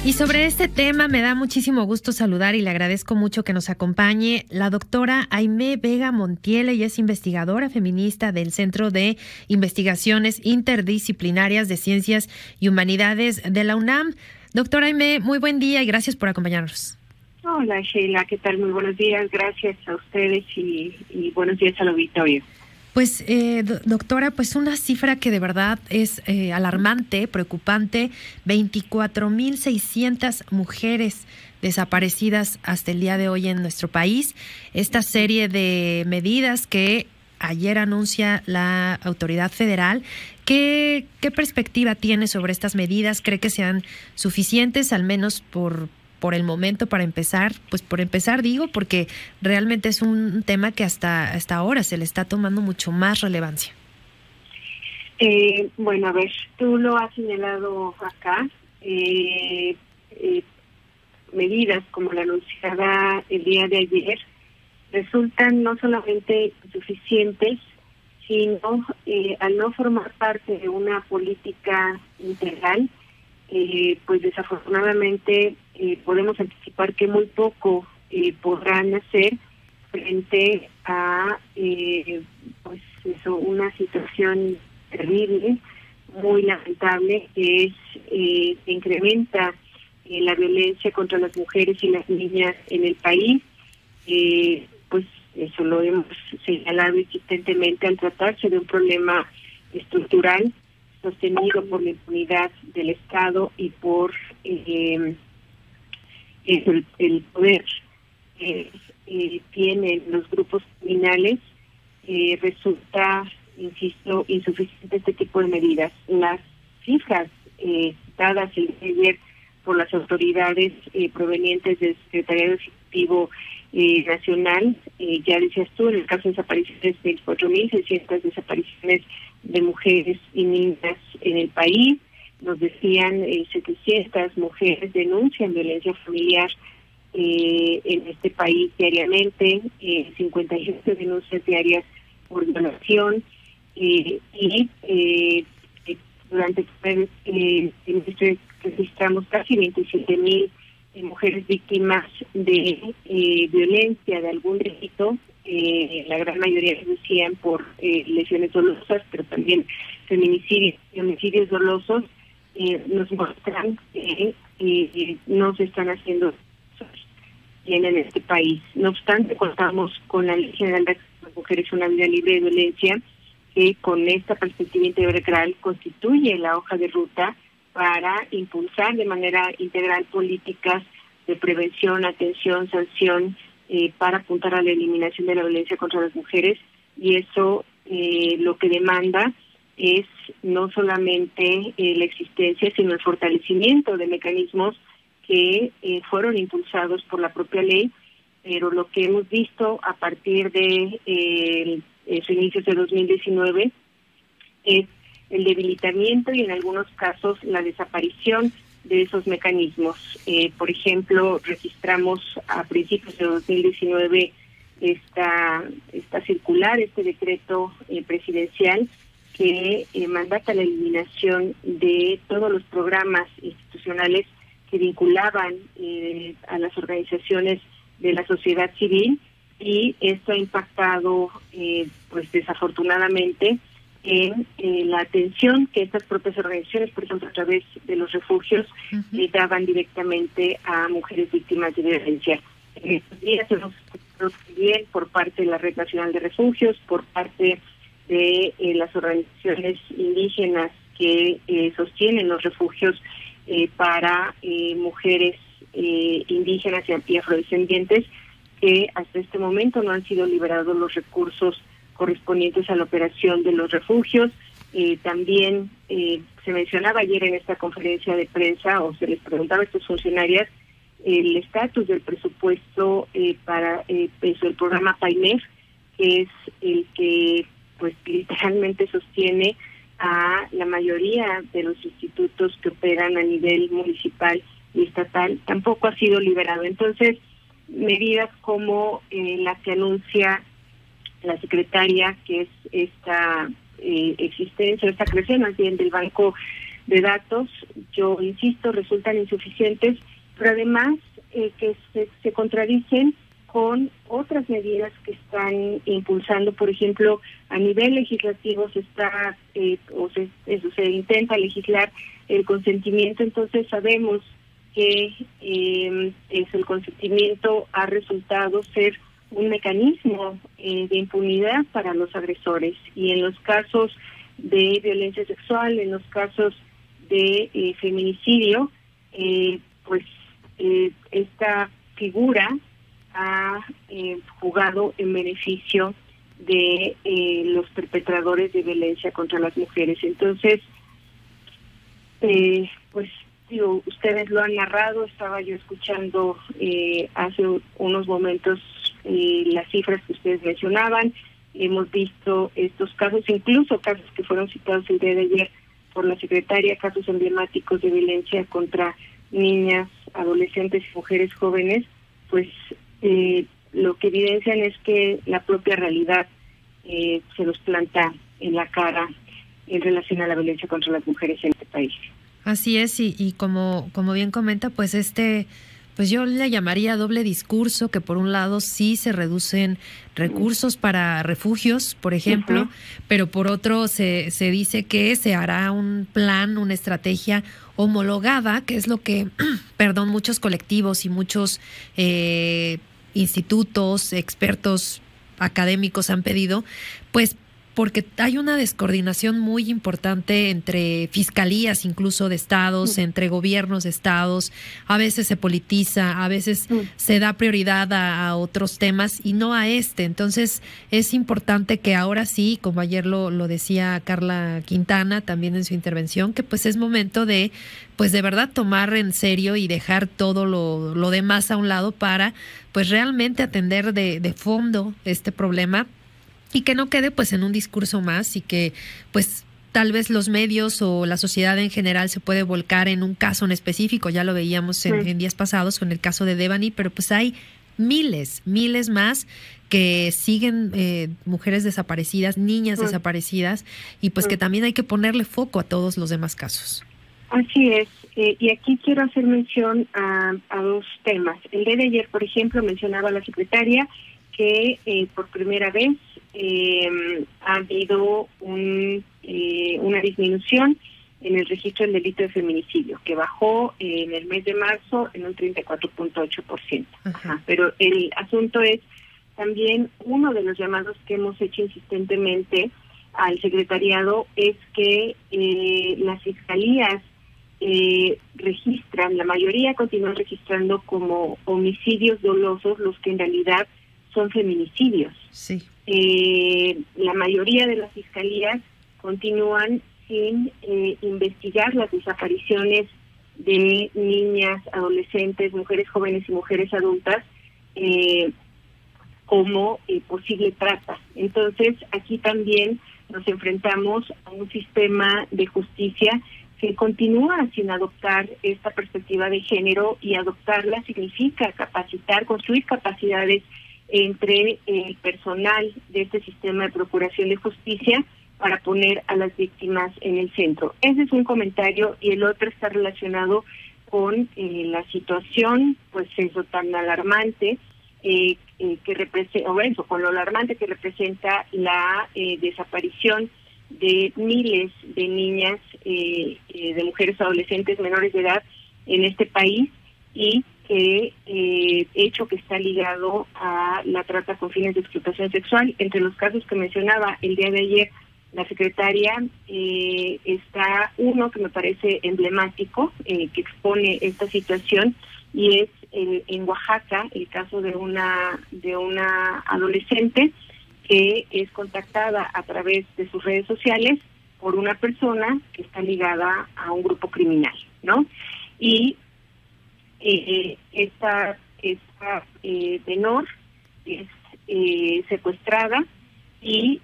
Y sobre este tema me da muchísimo gusto saludar y le agradezco mucho que nos acompañe la doctora Aimee Vega Montiel. Ella es investigadora feminista del Centro de Investigaciones Interdisciplinarias de Ciencias y Humanidades de la UNAM. Doctora Aimee, muy buen día y gracias por acompañarnos. Hola Sheila, ¿qué tal? Muy buenos días, gracias a ustedes y buenos días al auditorio. Pues, doctora, pues una cifra que de verdad es alarmante, preocupante, 24,600 mujeres desaparecidas hasta el día de hoy en nuestro país. Esta serie de medidas que ayer anuncia la autoridad federal, ¿qué perspectiva tiene sobre estas medidas? ¿Cree que sean suficientes, al menos por el momento, para empezar? Pues por empezar digo, porque realmente es un tema que hasta ahora se le está tomando mucho más relevancia. Bueno, a ver, tú lo has señalado acá, medidas como la anunciada el día de ayer resultan no solamente insuficientes, sino al no formar parte de una política integral, pues desafortunadamente podemos anticipar que muy poco podrán hacer frente a pues eso, una situación terrible, muy lamentable, que es que incrementa la violencia contra las mujeres y las niñas en el país. Pues eso lo hemos señalado insistentemente al tratarse de un problema estructural sostenido por la impunidad del Estado y por el poder que tienen los grupos criminales. Resulta, insisto, insuficiente este tipo de medidas. Las cifras dadas el día de ayer por las autoridades provenientes del Secretariado Ejecutivo Nacional, ya decías tú, en el caso de desapariciones, 24,600 desapariciones de mujeres y niñas en el país. Nos decían 700 mujeres denuncian violencia familiar en este país diariamente, 57 denuncias diarias por violación, y durante el semestre registramos casi 27,000 mujeres víctimas de violencia, de algún delito. La gran mayoría les decían por lesiones dolosas, pero también feminicidios y homicidios dolosos. Nos muestran que no se están haciendo bien en este país. No obstante, contamos con la Ley General de Acceso a las Mujeres a una Vida Libre de Violencia, que con esta perspectiva integral constituye la hoja de ruta para impulsar de manera integral políticas de prevención, atención, sanción, para apuntar a la eliminación de la violencia contra las mujeres. Y eso lo que demanda es no solamente la existencia, sino el fortalecimiento de mecanismos que fueron impulsados por la propia ley, pero lo que hemos visto a partir de sus inicios de 2019 es el debilitamiento y en algunos casos la desaparición de esos mecanismos. Por ejemplo, registramos a principios de 2019 esta circular, este decreto presidencial que mandata la eliminación de todos los programas institucionales que vinculaban a las organizaciones de la sociedad civil, y esto ha impactado pues desafortunadamente en la atención que estas propias organizaciones, por ejemplo a través de los refugios, daban directamente a mujeres víctimas de violencia. En estos días hemos escuchado bien por parte de la Red Nacional de Refugios, por parte de las organizaciones indígenas que sostienen los refugios para mujeres indígenas y afrodescendientes, que hasta este momento no han sido liberados los recursos correspondientes a la operación de los refugios. También se mencionaba ayer en esta conferencia de prensa, o se les preguntaba a estos funcionarios, el estatus del presupuesto para el programa PAIMEF, que es el que pues literalmente sostiene a la mayoría de los institutos que operan a nivel municipal y estatal. Tampoco ha sido liberado. Entonces, medidas como la que anuncia la secretaria, que es esta existencia, esta creación más bien del Banco de datos, yo insisto, resultan insuficientes, pero además que se contradicen con otras medidas que están impulsando. Por ejemplo, a nivel legislativo se intenta legislar el consentimiento. Entonces sabemos que el consentimiento ha resultado ser un mecanismo de impunidad para los agresores, y en los casos de violencia sexual, en los casos de feminicidio, esta figura ha jugado en beneficio de los perpetradores de violencia contra las mujeres. Entonces, ustedes lo han narrado, estaba yo escuchando hace unos momentos las cifras que ustedes mencionaban. Hemos visto estos casos, incluso casos que fueron citados el día de ayer por la secretaria, casos emblemáticos de violencia contra niñas, adolescentes y mujeres jóvenes. Pues lo que evidencian es que la propia realidad se nos planta en la cara en relación a la violencia contra las mujeres en este país. Así es, y como bien comenta, pues pues yo le llamaría doble discurso, que por un lado sí se reducen recursos para refugios, por ejemplo, pero por otro se dice que se hará un plan, una estrategia homologada, que es lo que, muchos colectivos y muchos institutos, expertos académicos han pedido, pues porque hay una descoordinación muy importante entre fiscalías, incluso de estados, entre gobiernos de estados. A veces se politiza, a veces se da prioridad a otros temas y no a este. Entonces es importante que ahora sí, como ayer lo decía Carla Quintana también en su intervención, que pues es momento de verdad tomar en serio y dejar todo lo demás a un lado para pues realmente atender de fondo este problema, y que no quede pues en un discurso más, y que pues tal vez los medios o la sociedad en general se puede volcar en un caso en específico. Ya lo veíamos en días pasados con el caso de Devani, pero pues hay miles más que siguen mujeres desaparecidas, niñas desaparecidas, y pues que también hay que ponerle foco a todos los demás casos. Así es, y aquí quiero hacer mención a dos temas. El día de ayer, por ejemplo, mencionaba la secretaria que por primera vez ha habido una disminución en el registro del delito de feminicidio, que bajó en el mes de marzo en un 34.8%. Pero el asunto es también, uno de los llamados que hemos hecho insistentemente al secretariado es que las fiscalías registran, la mayoría continúan registrando como homicidios dolosos los que en realidad son feminicidios. Sí. La mayoría de las fiscalías continúan sin investigar las desapariciones de niñas, adolescentes, mujeres jóvenes y mujeres adultas como posible trata. Entonces, aquí también nos enfrentamos a un sistema de justicia que continúa sin adoptar esta perspectiva de género, y adoptarla significa capacitar, construir capacidades entre el personal de este sistema de procuración de justicia para poner a las víctimas en el centro. Ese es un comentario, y el otro está relacionado con la situación, pues eso tan alarmante que representa, con lo alarmante que representa la desaparición de miles de niñas, de mujeres adolescentes menores de edad en este país, y hecho que está ligado a la trata con fines de explotación sexual. Entre los casos que mencionaba el día de ayer la secretaria, está uno que me parece emblemático, que expone esta situación, y es en Oaxaca el caso de una adolescente que es contactada a través de sus redes sociales por una persona que está ligada a un grupo criminal, ¿no? Y esta menor es secuestrada y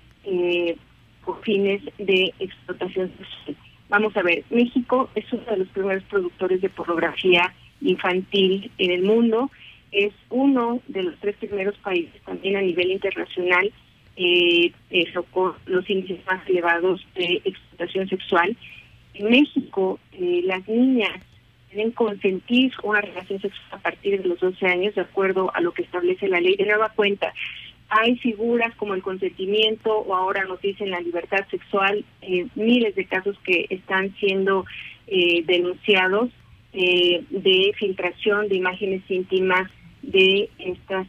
por fines de explotación sexual. Vamos a ver, México es uno de los primeros productores de pornografía infantil en el mundo, es uno de los 3 primeros países también a nivel internacional con los índices más elevados de explotación sexual, En México, las niñas deben consentir una relación sexual a partir de los 12 años, de acuerdo a lo que establece la ley. De nueva cuenta, hay figuras como el consentimiento, o ahora nos dicen la libertad sexual, miles de casos que están siendo denunciados de filtración de imágenes íntimas de estas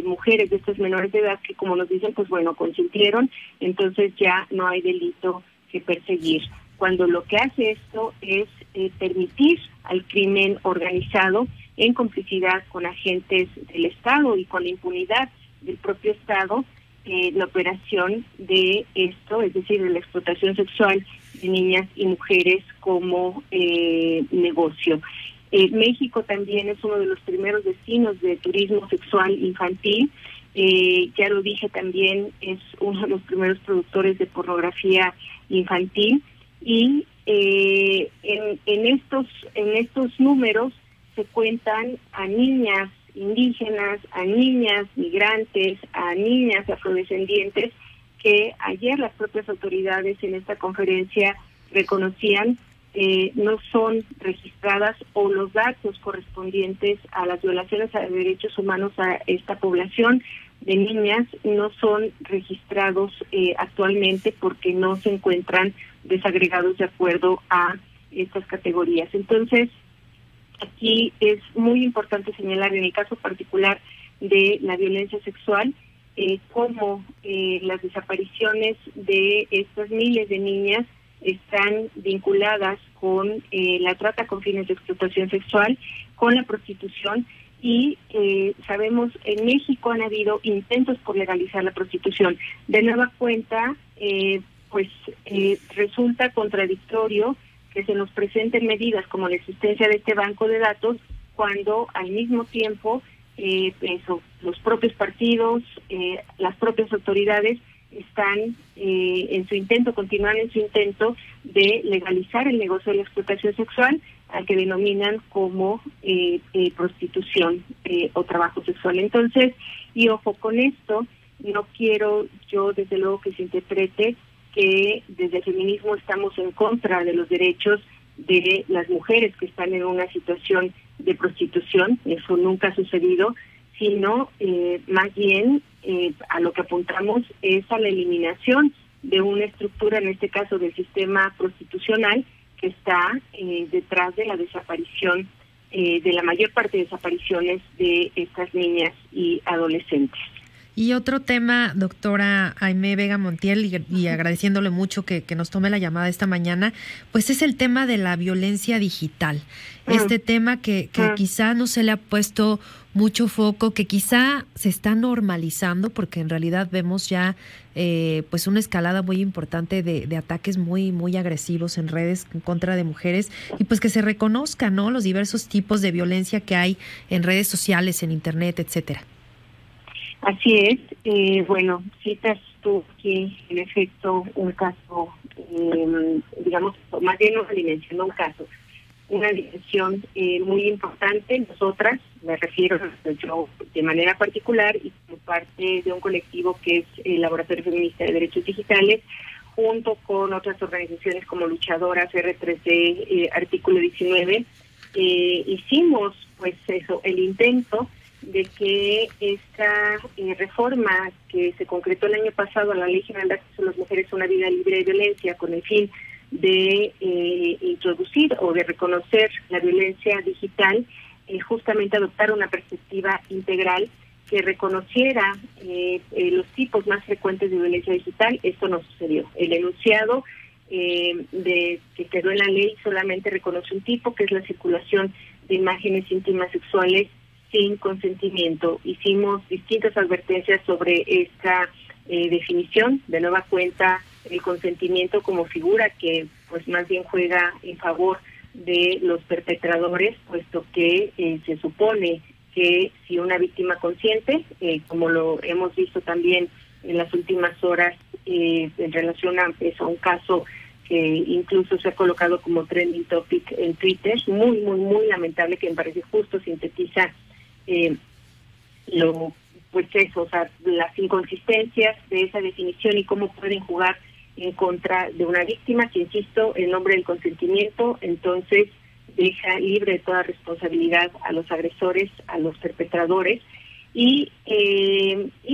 mujeres, de estas menores de edad, que como nos dicen, pues bueno, consintieron, entonces ya no hay delito que perseguir. Cuando lo que hace esto es permitir al crimen organizado, en complicidad con agentes del Estado y con la impunidad del propio Estado, la operación de esto, es decir, de la explotación sexual de niñas y mujeres como negocio. México también es uno de los primeros destinos de turismo sexual infantil. Ya lo dije también, es uno de los primeros productores de pornografía infantil, y en estos números se cuentan a niñas indígenas, a niñas migrantes, a niñas afrodescendientes, que ayer las propias autoridades en esta conferencia reconocían no son registradas, o los datos correspondientes a las violaciones a derechos humanos a esta población de niñas no son registrados actualmente, porque no se encuentran desagregados de acuerdo a estas categorías. Entonces, aquí es muy importante señalar, en el caso particular de la violencia sexual, cómo las desapariciones de estas miles de niñas están vinculadas con la trata con fines de explotación sexual, con la prostitución, y sabemos, en México han habido intentos por legalizar la prostitución. De nueva cuenta, resulta contradictorio que se nos presenten medidas como la existencia de este banco de datos, cuando al mismo tiempo los propios partidos, las propias autoridades están continúan en su intento de legalizar el negocio de la explotación sexual, al que denominan como prostitución o trabajo sexual. Entonces, y ojo con esto, no quiero yo desde luego que se interprete que desde el feminismo estamos en contra de los derechos de las mujeres que están en una situación de prostitución. Eso nunca ha sucedido, sino más bien a lo que apuntamos es a la eliminación de una estructura, en este caso del sistema prostitucional, que está detrás de la desaparición, de la mayor parte de desapariciones de estas niñas y adolescentes. Y otro tema, doctora Aimee Vega Montiel, y agradeciéndole mucho que nos tome la llamada esta mañana, pues es el tema de la violencia digital. Este tema que quizá no se le ha puesto mucho foco, que quizá se está normalizando, porque en realidad vemos ya pues una escalada muy importante de ataques muy, muy agresivos en redes en contra de mujeres, y pues que se reconozcan, ¿no?, los diversos tipos de violencia que hay en redes sociales, en internet, etcétera. Así es. Bueno, citas tú aquí, en efecto, un caso, digamos, más bien una dimensión, no un caso, una dimensión muy importante. Nosotras, me refiero yo de manera particular y como parte de un colectivo que es el Laboratorio Feminista de Derechos Digitales, junto con otras organizaciones como Luchadoras, R3D, Artículo 19, hicimos pues eso, el intento de que esta reforma que se concretó el año pasado a la Ley General de Acceso a las Mujeres a una Vida Libre de Violencia, con el fin de introducir o de reconocer la violencia digital, justamente adoptar una perspectiva integral que reconociera los tipos más frecuentes de violencia digital. Esto no sucedió. El enunciado que quedó en la ley solamente reconoce un tipo, que es la circulación de imágenes íntimas sexuales sin consentimiento. Hicimos distintas advertencias sobre esta definición. De nueva cuenta, el consentimiento como figura que pues más bien juega en favor de los perpetradores, puesto que se supone que si una víctima consiente, como lo hemos visto también en las últimas horas en relación a un caso que incluso se ha colocado como trending topic en Twitter, muy, muy, muy lamentable, que me parece justo sintetiza las inconsistencias de esa definición y cómo pueden jugar en contra de una víctima, que insisto, en nombre del consentimiento, entonces deja libre de toda responsabilidad a los agresores, a los perpetradores. Y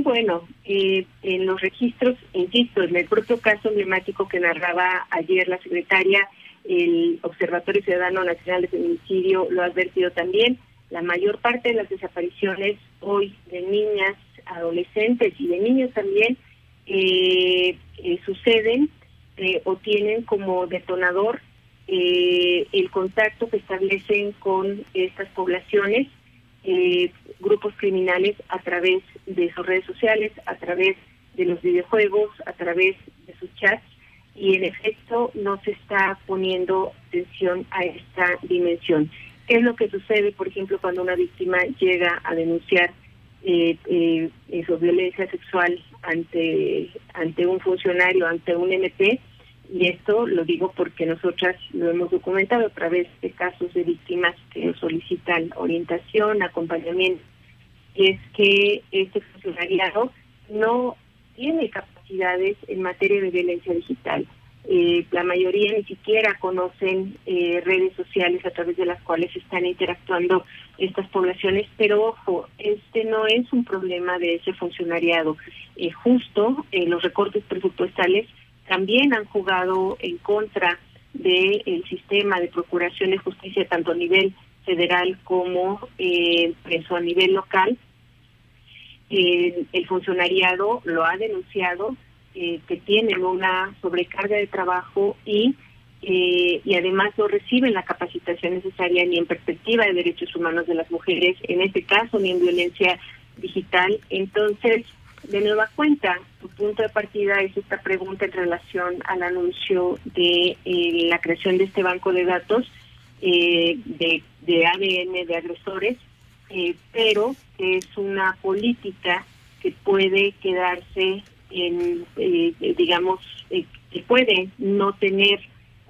bueno, en los registros, insisto, en el propio caso emblemático que narraba ayer la secretaria, el Observatorio Ciudadano Nacional de Feminicidio lo ha advertido también. La mayor parte de las desapariciones hoy de niñas, adolescentes y de niños también suceden o tienen como detonador el contacto que establecen con estas poblaciones, grupos criminales, a través de sus redes sociales, a través de los videojuegos, a través de sus chats, y en efecto no se está poniendo atención a esta dimensión. ¿Qué es lo que sucede, por ejemplo, cuando una víctima llega a denunciar su violencia sexual ante un funcionario, ante un MP? Y esto lo digo porque nosotras lo hemos documentado a través de casos de víctimas que nos solicitan orientación, acompañamiento, y es que este funcionariado no tiene capacidades en materia de violencia digital. La mayoría ni siquiera conocen redes sociales a través de las cuales están interactuando estas poblaciones, pero ojo, este no es un problema de ese funcionariado. Justo los recortes presupuestales también han jugado en contra del sistema de procuración de justicia, tanto a nivel federal como a nivel local. El funcionariado lo ha denunciado, que tienen una sobrecarga de trabajo y además no reciben la capacitación necesaria ni en perspectiva de derechos humanos de las mujeres, en este caso ni en violencia digital. Entonces, de nueva cuenta, tu punto de partida es esta pregunta en relación al anuncio de la creación de este banco de datos de ADN de agresores, pero es una política que puede quedarse que puede no tener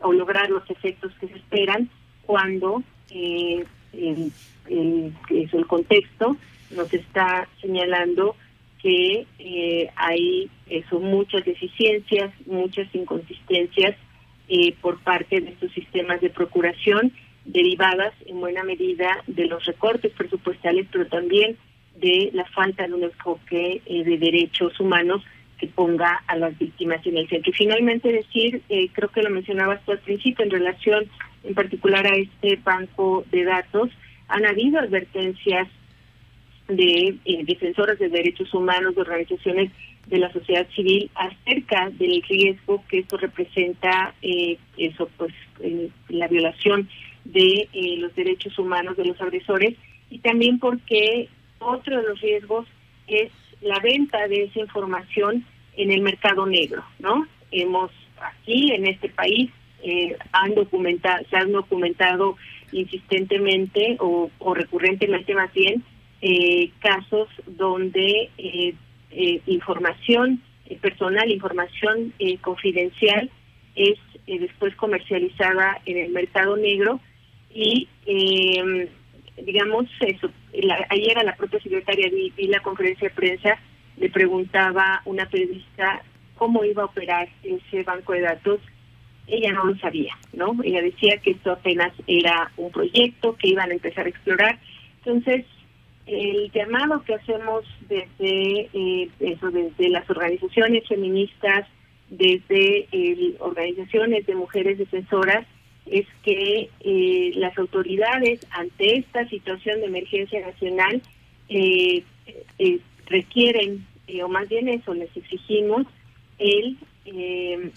o lograr los efectos que se esperan cuando el contexto nos está señalando que hay muchas deficiencias, muchas inconsistencias por parte de estos sistemas de procuración, derivadas en buena medida de los recortes presupuestales, pero también de la falta de un enfoque de derechos humanos que ponga a las víctimas en el centro. Y finalmente decir, creo que lo mencionabas tú al principio, en relación en particular a este banco de datos, han habido advertencias de defensoras de derechos humanos, de organizaciones de la sociedad civil, acerca del riesgo que esto representa, la violación de los derechos humanos de los agresores, y también porque otro de los riesgos es la venta de esa información en el mercado negro, ¿no? Hemos aquí en este país se han documentado insistentemente o recurrentemente más bien casos donde información personal, información confidencial es después comercializada en el mercado negro y digamos eso. Ayer a la propia secretaria vi la conferencia de prensa, le preguntaba una periodista cómo iba a operar ese banco de datos. Ella no lo sabía, ¿no? Ella decía que esto apenas era un proyecto que iban a empezar a explorar. Entonces, el llamado que hacemos desde las organizaciones feministas, desde organizaciones de mujeres defensoras, es que las autoridades ante esta situación de emergencia nacional requieren, o más bien eso, les exigimos el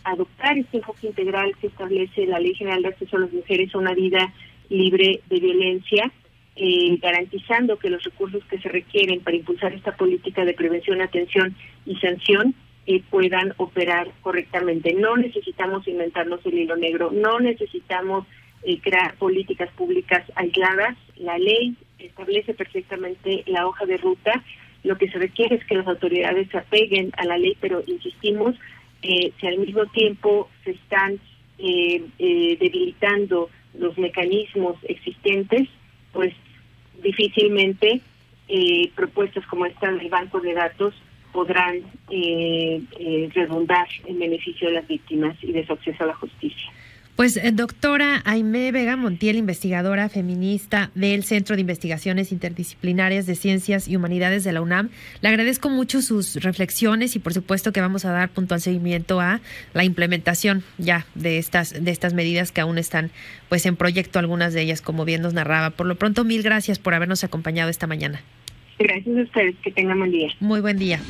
adoptar este enfoque integral que establece la Ley General de Acceso a las Mujeres a una vida libre de violencia, garantizando que los recursos que se requieren para impulsar esta política de prevención, atención y sanción puedan operar correctamente. No necesitamos inventarnos el hilo negro, no necesitamos crear políticas públicas aisladas. La ley establece perfectamente la hoja de ruta. Lo que se requiere es que las autoridades se apeguen a la ley, pero insistimos, si al mismo tiempo se están debilitando los mecanismos existentes, pues difícilmente propuestas como esta del banco de datos podrán redundar en beneficio de las víctimas y de su acceso a la justicia. Pues doctora Aimee Vega Montiel, investigadora feminista del Centro de Investigaciones Interdisciplinarias de Ciencias y Humanidades de la UNAM, le agradezco mucho sus reflexiones y por supuesto que vamos a dar puntual seguimiento a la implementación ya de estas medidas que aún están pues en proyecto, algunas de ellas, como bien nos narraba. Por lo pronto, mil gracias por habernos acompañado esta mañana. Gracias a ustedes, que tengan buen día. Muy buen día.